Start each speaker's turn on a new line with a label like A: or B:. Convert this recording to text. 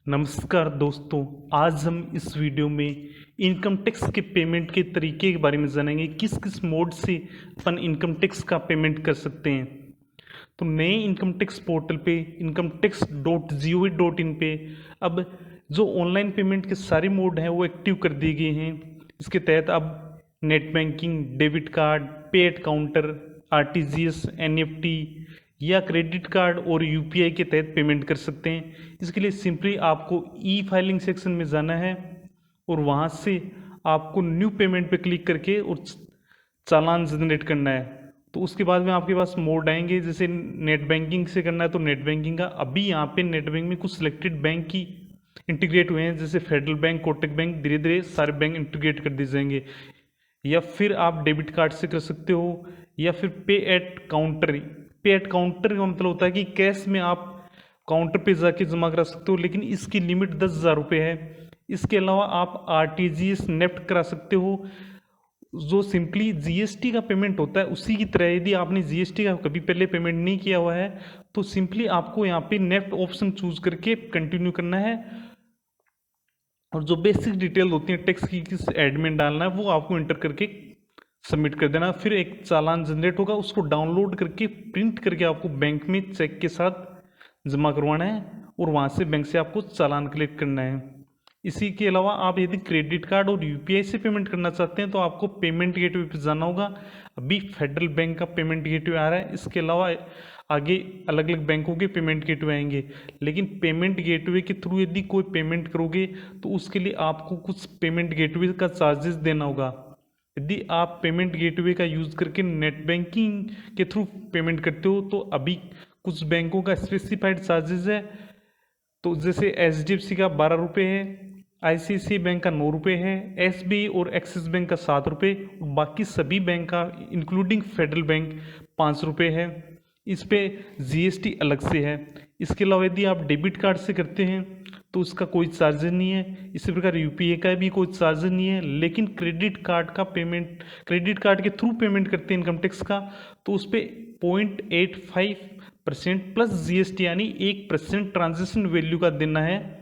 A: नमस्कार दोस्तों। आज हम इस वीडियो में इनकम टैक्स के पेमेंट के तरीके के बारे में जानेंगे। किस किस मोड से अपन इनकम टैक्स का पेमेंट कर सकते हैं। तो नए इनकम टैक्स पोर्टल पे incometax.gov.in पे अब जो ऑनलाइन पेमेंट के सारे मोड हैं वो एक्टिव कर दिए गए हैं। इसके तहत अब नेट बैंकिंग, डेबिट कार्ड, पे एट काउंटर, आरटीजीएस, एनईएफटी या क्रेडिट कार्ड और यूपीआई के तहत पेमेंट कर सकते हैं। इसके लिए सिंपली आपको ई फाइलिंग सेक्शन में जाना है और वहाँ से आपको न्यू पेमेंट पे क्लिक करके और चालान जनरेट करना है। तो उसके बाद में आपके पास मोड आएंगे। जैसे नेट बैंकिंग से करना है तो नेट बैंकिंग का अभी यहाँ पे नेट बैंकिंग में कुछ सिलेक्टेड बैंक की इंटीग्रेट हुए हैं, जैसे फेडरल बैंक, कोटक बैंक। धीरे धीरे सारे बैंक इंटीग्रेट कर दिए जाएंगे। या फिर आप डेबिट कार्ड से कर सकते हो या फिर पे एट काउंटर। पे एट काउंटर का मतलब होता है कि कैश में आप काउंटर पे जाके जमा करा सकते हो, लेकिन इसकी लिमिट 10,000 रुपये है। इसके अलावा आप आरटीजीएस नेफ्ट करा सकते हो, जो सिंपली जीएसटी का पेमेंट होता है उसी की तरह। यदि आपने जीएसटी का कभी पहले पेमेंट नहीं किया हुआ है तो सिंपली आपको यहाँ पे नेफ्ट ऑप्शन चूज करके कंटिन्यू करना है और जो बेसिक डिटेल होती है टैक्स की, किस एड में डालना है, वो आपको इंटर करके सबमिट कर देना। फिर एक चालान जनरेट होगा, उसको डाउनलोड करके प्रिंट करके आपको बैंक में चेक के साथ जमा करवाना है और वहाँ से बैंक से आपको चालान कलेक्ट करना है। इसी के अलावा आप यदि क्रेडिट कार्ड और यूपीआई से पेमेंट करना चाहते हैं तो आपको पेमेंट गेटवे पे जाना होगा। अभी फेडरल बैंक का पेमेंट गेटवे आ रहा है। इसके अलावा आगे अलग अलग बैंकों के पेमेंट गेटवे आएंगे, लेकिन पेमेंट गेटवे के थ्रू यदि कोई पेमेंट करोगे तो उसके लिए आपको कुछ पेमेंट गेटवे का चार्जेस देना होगा। यदि आप पेमेंट गेटवे का यूज़ करके नेट बैंकिंग के थ्रू पेमेंट करते हो तो अभी कुछ बैंकों का स्पेसिफाइड चार्जेस है। तो जैसे एचडीएफसी का 12 रुपये है, आईसीआईसीआई बैंक का 9 रुपये है, एसबीआई और एक्सिस बैंक का 7 रुपये, बाकी सभी बैंक का इंक्लूडिंग फेडरल बैंक 5 रुपये है। इस पे जीएसटी अलग से है। इसके अलावा यदि आप डेबिट कार्ड से करते हैं तो उसका कोई चार्ज नहीं है। इसी प्रकार यूपीआई का भी कोई चार्ज नहीं है। लेकिन क्रेडिट कार्ड का पेमेंट, क्रेडिट कार्ड के थ्रू पेमेंट करते हैं इनकम टैक्स का, तो उस पर 0.85% प्लस जीएसटी यानी 1% ट्रांजेक्शन वैल्यू का देना है।